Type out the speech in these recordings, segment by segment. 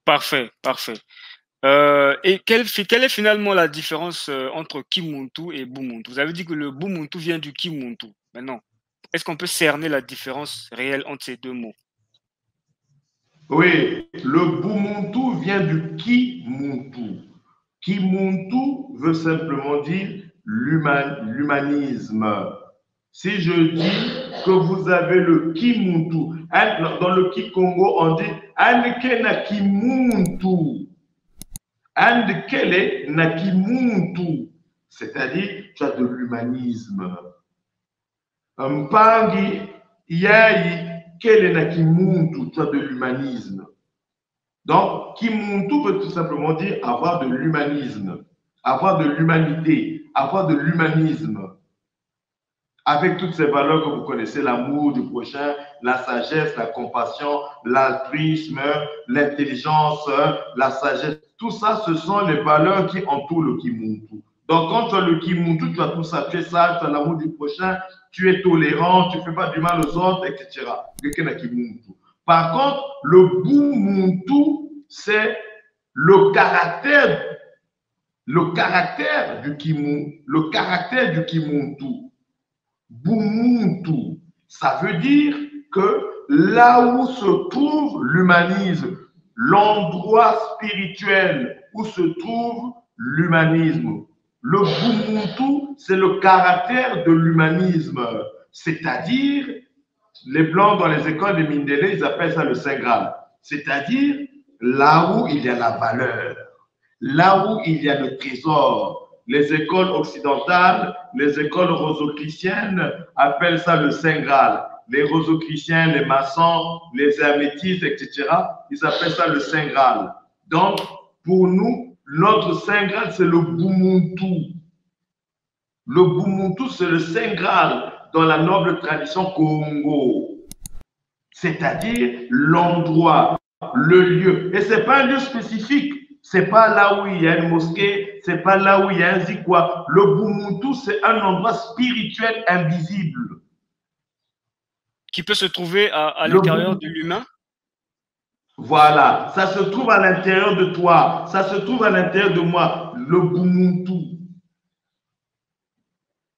Parfait, parfait. Et quelle est finalement la différence entre Kimuntu et Bumuntu? Vous avez dit que le Bumuntu vient du Kimuntu. Maintenant, est-ce qu'on peut cerner la différence réelle entre ces deux mots? Oui, le Bumuntu vient du Kimuntu. Kimuntu veut simplement dire l'humanisme. Si je dis que vous avez le Kimuntu, dans le Kikongo, on dit Anke na Kimuntu. Andkele na Kimuntu. C'est-à-dire, tu as de l'humanisme. Mpangi yai kele na Kimuntu, tu as de l'humanisme. Donc, Kimuntu veut tout simplement dire avoir de l'humanisme, avoir de l'humanité, avoir de l'humanisme. Avec toutes ces valeurs que vous connaissez, l'amour du prochain, la sagesse, la compassion, l'altruisme, l'intelligence, la sagesse, tout ça, ce sont les valeurs qui entourent le Kimuntu. Donc, quand tu as le Kimuntu, tu as tout ça, tu es sage, tu as l'amour du prochain, tu es tolérant, tu ne fais pas du mal aux autres, etc. Par contre, le Bumuntu, c'est le caractère du Kimuntu, le caractère du Kimuntu. Bumuntu, ça veut dire que là où se trouve l'humanisme, l'endroit spirituel où se trouve l'humanisme. Le Bumuntu, c'est le caractère de l'humanisme, c'est-à-dire, les Blancs dans les écoles de Mindele, ils appellent ça le Saint Graal, c'est-à-dire là où il y a la valeur, là où il y a le trésor. Les écoles occidentales, les écoles rosicruciennes appellent ça le Saint Graal. Les rosicruciens, les maçons, les hermétistes, etc., ils appellent ça le Saint Graal. Donc, pour nous, notre Saint Graal, c'est le Bumuntu. Le Bumuntu, c'est le Saint Graal dans la noble tradition Congo. C'est-à-dire l'endroit, le lieu. Et ce n'est pas un lieu spécifique. C'est pas là où il y a une mosquée, c'est pas là où il y a un zikwa. Le Bumuntu, c'est un endroit spirituel invisible. Qui peut se trouver à l'intérieur de l'humain? Voilà, ça se trouve à l'intérieur de toi, ça se trouve à l'intérieur de moi. Le Bumuntu,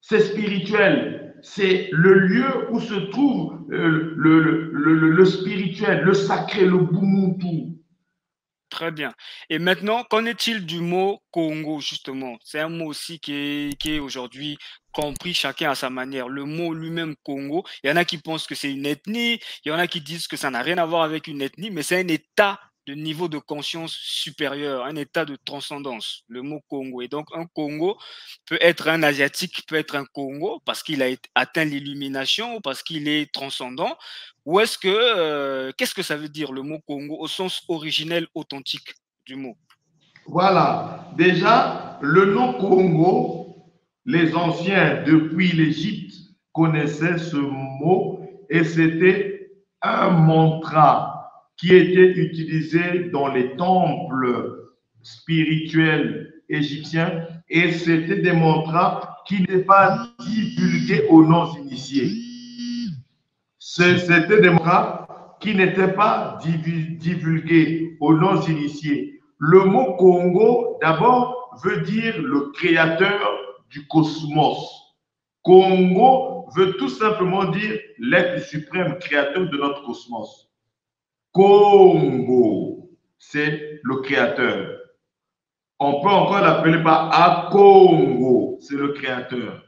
c'est spirituel, c'est le lieu où se trouve le spirituel, le sacré, le Bumuntu. Très bien. Et maintenant, qu'en est-il du mot Congo, justement? C'est un mot aussi qui est aujourd'hui compris chacun à sa manière. Le mot lui-même Congo, il y en a qui pensent que c'est une ethnie, il y en a qui disent que ça n'a rien à voir avec une ethnie, mais c'est un état de niveau de conscience supérieur, un état de transcendance, le mot Congo. Et donc, un Congo peut être un Asiatique, peut être un Congo parce qu'il a atteint l'illumination ou parce qu'il est transcendant. Ou est-ce que, qu'est-ce que ça veut dire le mot Congo au sens originel authentique du mot? Voilà, déjà, le nom Congo, les anciens depuis l'Égypte connaissaient ce mot et c'était un mantra qui était utilisé dans les temples spirituels égyptiens et c'était des mantras qui n'étaient pas divulgués aux non-initiés. C'était des mantras qui n'étaient pas divulgués aux non-initiés. Le mot Congo, d'abord, veut dire le créateur du cosmos. Congo veut tout simplement dire l'être suprême créateur de notre cosmos. Congo, c'est le créateur. On peut encore l'appeler par Akongo, c'est le créateur.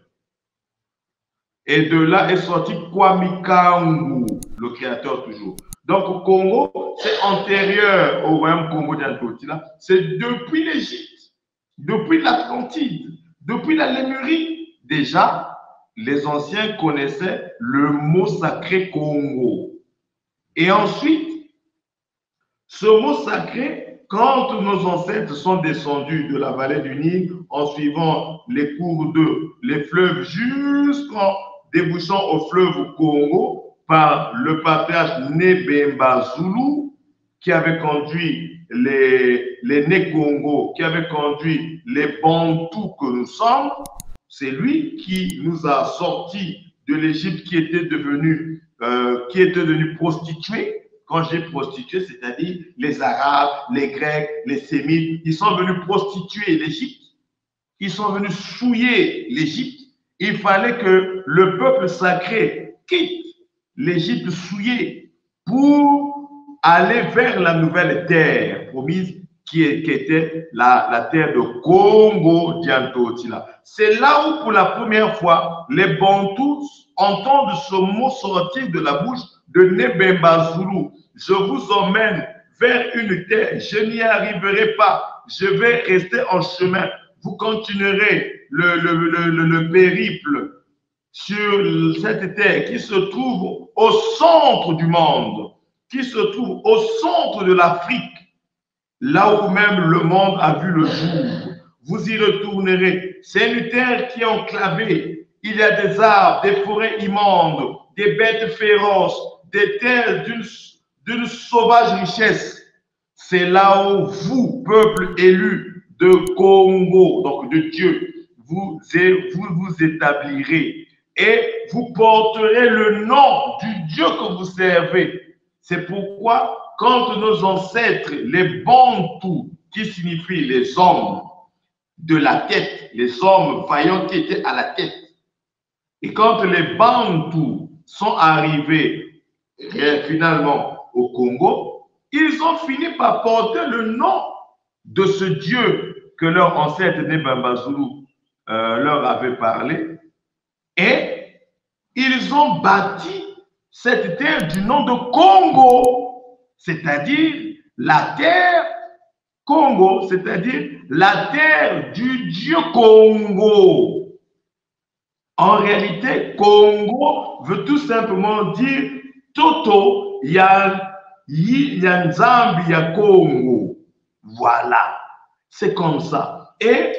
Et de là est sorti Kwame Kangu, le créateur toujours. Donc, Congo, c'est antérieur au royaume Congo d'Antotila. C'est depuis l'Égypte, depuis l'Atlantide, depuis la Lémurie. Déjà, les anciens connaissaient le mot sacré Congo. Et ensuite, ce mot sacré, quand nos ancêtres sont descendus de la vallée du Nil en suivant les cours d'eau, les fleuves jusqu'en débouchant au fleuve Congo par le patriarche Nebemba Zulu qui avait conduit les Né-Congo, qui avait conduit les Bantous que nous sommes, c'est lui qui nous a sortis de l'Égypte qui était devenue prostituée quand j'ai prostitué, c'est-à-dire les Arabes, les Grecs, les Sémites, ils sont venus prostituer l'Égypte. Ils sont venus souiller l'Égypte. Il fallait que le peuple sacré quitte l'Égypte souillée pour aller vers la nouvelle terre promise qui était la terre de Congo Diantotila. C'est là où pour la première fois les Bantous entendent ce mot sortir de la bouche de Nebemba Zulu. Je vous emmène vers une terre, je n'y arriverai pas, je vais rester en chemin. Vous continuerez le périple sur cette terre qui se trouve au centre du monde, qui se trouve au centre de l'Afrique, là où même le monde a vu le jour. Vous y retournerez. C'est une terre qui est enclavée. Il y a des arbres, des forêts immondes, des bêtes féroces, des terres d'une sauvage richesse. C'est là où vous, peuple élu de Congo, donc de Dieu, vous établirez et vous porterez le nom du Dieu que vous servez. C'est pourquoi, quand nos ancêtres, les Bantous, qui signifient les hommes de la tête, les hommes vaillants qui étaient à la tête, et quand les Bantous sont arrivés finalement au Congo, ils ont fini par porter le nom de ce Dieu que leur ancêtre Nebemba Zulu leur avait parlé. Et ils ont bâti cette terre du nom de Congo, c'est-à-dire la terre Congo, c'est-à-dire la terre du Dieu Congo. En réalité, Congo veut tout simplement dire Toto Yanzambi ya Congo. Voilà, c'est comme ça. Et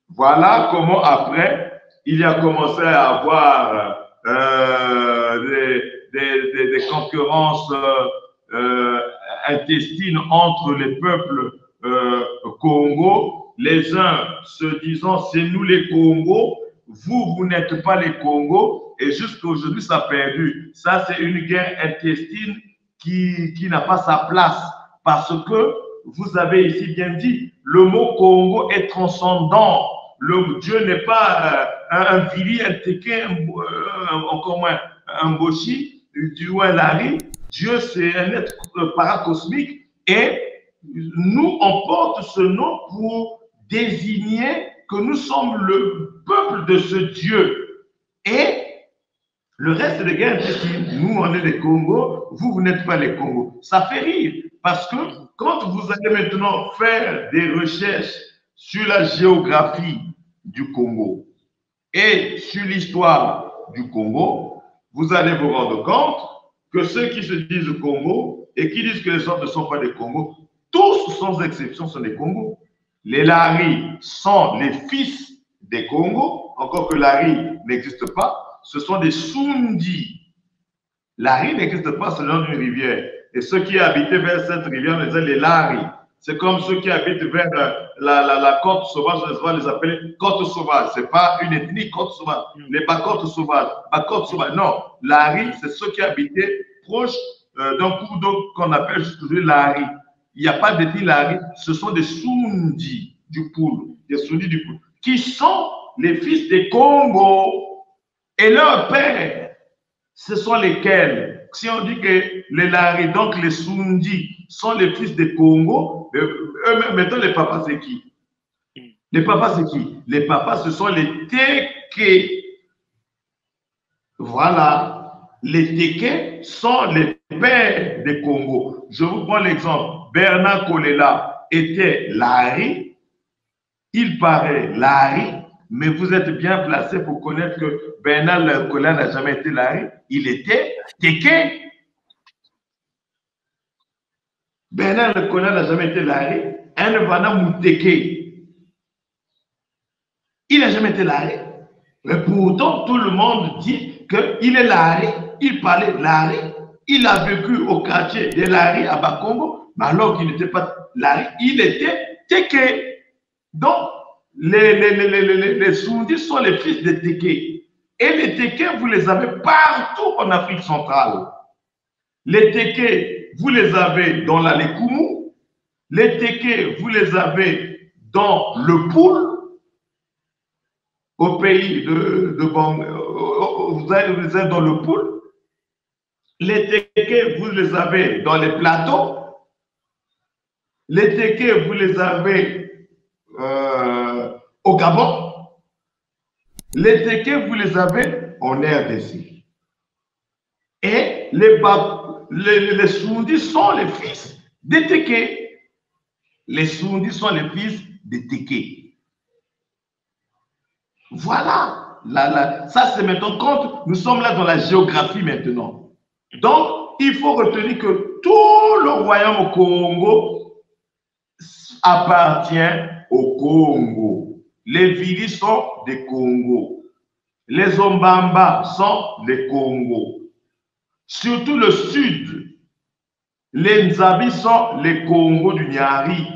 voilà comment après, il y a commencé à avoir des concurrences intestines entre les peuples Congo, les uns se disant c'est nous les Congos, vous n'êtes pas les Congos, et jusqu'à aujourd'hui ça a perdu. Ça c'est une guerre intestine qui n'a pas sa place, parce que vous avez ici bien dit, le mot Congo est transcendant. Le Dieu n'est pas un Vili, un Teke, encore moins un Boshi, du loin Lari. Dieu, c'est un être paracosmique et nous, on porte ce nom pour désigner que nous sommes le peuple de ce Dieu. Et le reste des guerres, nous, on est les Congos, vous n'êtes pas les Congos. Ça fait rire parce que quand vous allez maintenant faire des recherches sur la géographie du Congo et sur l'histoire du Congo, vous allez vous rendre compte que ceux qui se disent Congo et qui disent que les autres ne sont pas des Congos, tous sans exception sont des Congos. Les Lari sont les fils des Congos, encore que Lari n'existe pas, ce sont des Sundi. Lari n'existe pas, c'est le nom d'une rivière. Et ceux qui habitaient vers cette rivière, on les appelle les Lari. C'est comme ceux qui habitent vers la côte sauvage, on va les appeler côte sauvage. Ce n'est pas une ethnie côte sauvage. Les Bakotes sauvages. Bakotes sauvages. Non, Lari, c'est ceux qui habitaient proche d'un cours d'eau qu'on appelle juste Lari. Il n'y a pas d'ethnie Lari. Ce sont des Sundi du Poul. Des Sundi du Poul. Qui sont les fils des Congo. Et leur père, ce sont lesquels? Si on dit que les Lari, donc les Sundi, sont les fils des Congo, eux-mêmes, maintenant, les papas, c'est qui? Les papas, c'est qui? Les papas, ce sont les Teke. Voilà. Les Teke sont les pères des Congo. Je vous prends l'exemple. Bernard Kolela était Lari. Il paraît Lari. Mais vous êtes bien placé pour connaître que Bernard Kolela n'a jamais été Lari. Il était Teke. Bernard Kolela n'a jamais été Lari. Nvana Mouteke. Il n'a jamais été Lari. Mais pourtant, tout le monde dit qu'il est Lari. Il parlait Lari. Il a vécu au quartier de Lari à Bakongo. Mais alors qu'il n'était pas Lari, il était Teke. Donc, les Soundis sont les fils de Teke. Et les Teke, vous les avez partout en Afrique centrale. Les Teke, vous les avez dans la Lekumu. Les Teke, vous les avez dans le Poul, au pays de Bang. Vous les avez dans le Poul. Les Teke, vous les avez dans les plateaux. Les Teke, vous les avez au Gabon. Les Teke, vous les avez en RDC. Et les Soundis sont les fils des Teke. Les Soundis sont les fils des Teke. Voilà. Ça, c'est maintenant quand nous sommes là dans la géographie maintenant. Donc, il faut retenir que tout le royaume au Congo appartient au Congo. Les Vili sont des Congos. Les Ombamba sont des Congos. Surtout le sud. Les Nzabi sont les Congos du Nyari.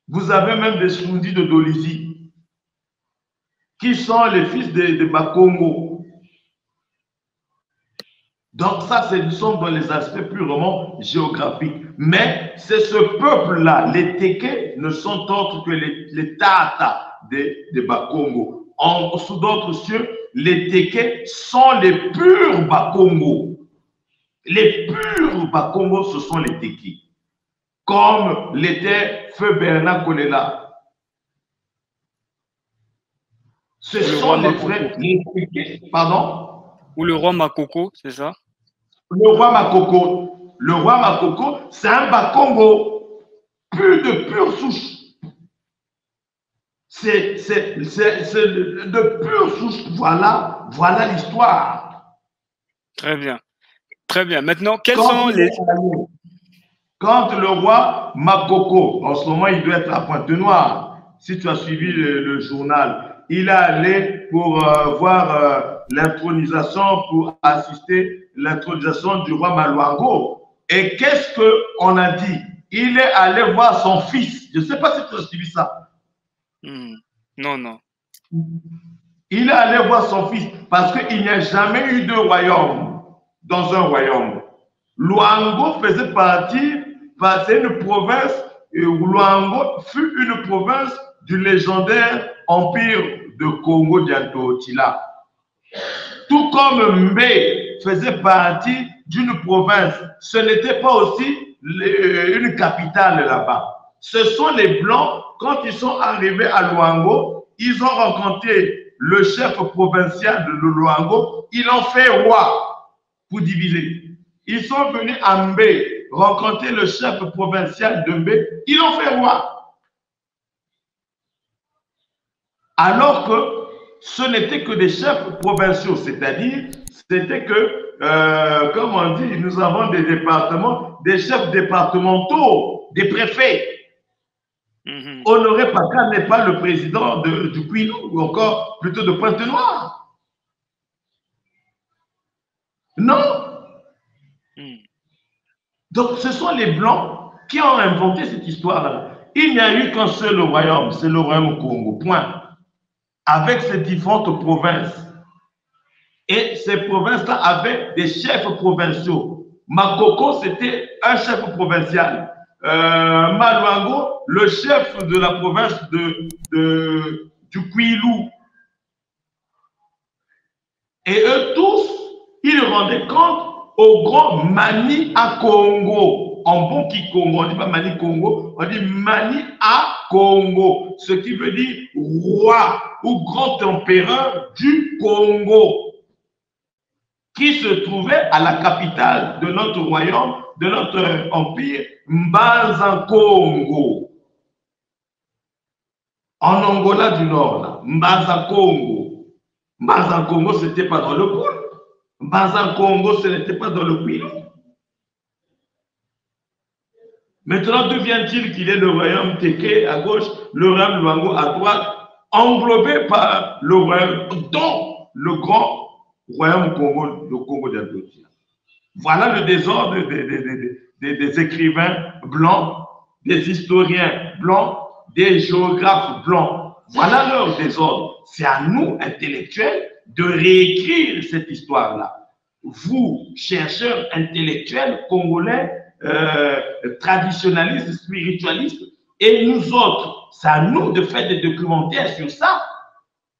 Vous avez même des Soundis de Dolisie qui sont les fils de Bakongo. Donc ça, nous sommes dans les aspects purement géographiques. Mais c'est ce peuple-là, les Teke, ne sont autres que les Tata de Bakongo. Sous d'autres cieux, les Teke sont les purs Bakongo. Les purs Bakongo, ce sont les Teke. Comme l'était Feu Bernard Kolela. Ce sont les vrais Teke. Pardon? Ou le roi Makoko, c'est ça? Le roi Makoko. Le roi Makoko, c'est un Bakongo. Plus de pure souche. C'est de pure souche. Voilà l'histoire. Très bien. Très bien. Maintenant, quels sont les... Quand le roi Makoko, en ce moment, il doit être à Pointe-Noire, si tu as suivi le journal, il est allé pour voir l'intronisation, pour assister l'intronisation du roi Maluango. Et qu'est-ce qu'on a dit? Il est allé voir son fils. Je ne sais pas si tu as suivi ça. Non, non. Il est allé voir son fils parce qu'il n'y a jamais eu de royaume dans un royaume. Luango faisait partie, c'est une province, Luango fut une province du légendaire empire de Congo-Diantotila. Tout comme Mbé faisait partie d'une province, ce n'était pas aussi une capitale là-bas. Ce sont les Blancs, quand ils sont arrivés à Luango, ils ont rencontré le chef provincial de Luango, ils l'ont fait roi pour diviser. Ils sont venus à Mbé, rencontrer le chef provincial de Mbé, ils l'ont fait roi. Alors que ce n'était que des chefs provinciaux, c'est-à-dire, c'était que, comme on dit, nous avons des départements, des chefs départementaux, des préfets. Honoré Paca n'est pas le président du Kwilu, ou encore plutôt de Pointe-Noire. Non. Donc, ce sont les Blancs qui ont inventé cette histoire-là. Il n'y a eu qu'un seul royaume, c'est le royaume Congo, point. Avec ses différentes provinces. Et ces provinces-là avaient des chefs provinciaux. Makoko, c'était un chef provincial. Maluango, le chef de la province du Kwilu. Et eux tous, ils rendaient compte au grand Mani à Congo. En bon Kikongo, on ne dit pas Mani Congo, on dit Mani à Congo, ce qui veut dire roi ou grand empereur du Congo, qui se trouvait à la capitale de notre royaume, de notre empire, Mbanza-Congo. En Angola du Nord, là, Mbanza-Congo. Mbanza-Congo, ce n'était pas dans le Poul. Mbanza-Congo, ce n'était pas dans le Kwilu. Maintenant, d'où vient-il qu'il est le royaume Teke à gauche, le royaume Luango à droite, englobé par le royaume, dont le grand royaume Congo, le Congo-Diantotila. Voilà le désordre des écrivains blancs, des historiens blancs, des géographes blancs. Voilà leur désordre. C'est à nous, intellectuels, de réécrire cette histoire-là. vous, chercheurs intellectuels congolais, traditionnalistes, spiritualistes, et nous autres, c'est à nous de faire des documentaires sur ça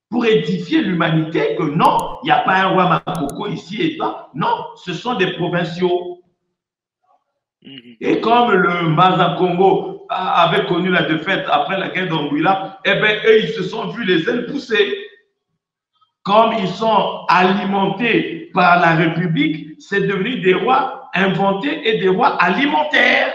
pour édifier l'humanité que non, il n'y a pas un roi Makoko ici et là. Non, ce sont des provinciaux. Et comme le Mbaza Congo avait connu la défaite après la guerre d'Anguilla, eh bien, eux, ils se sont vus les ailes pousser. Comme ils sont alimentés par la République, c'est devenu des rois inventés et des rois alimentaires.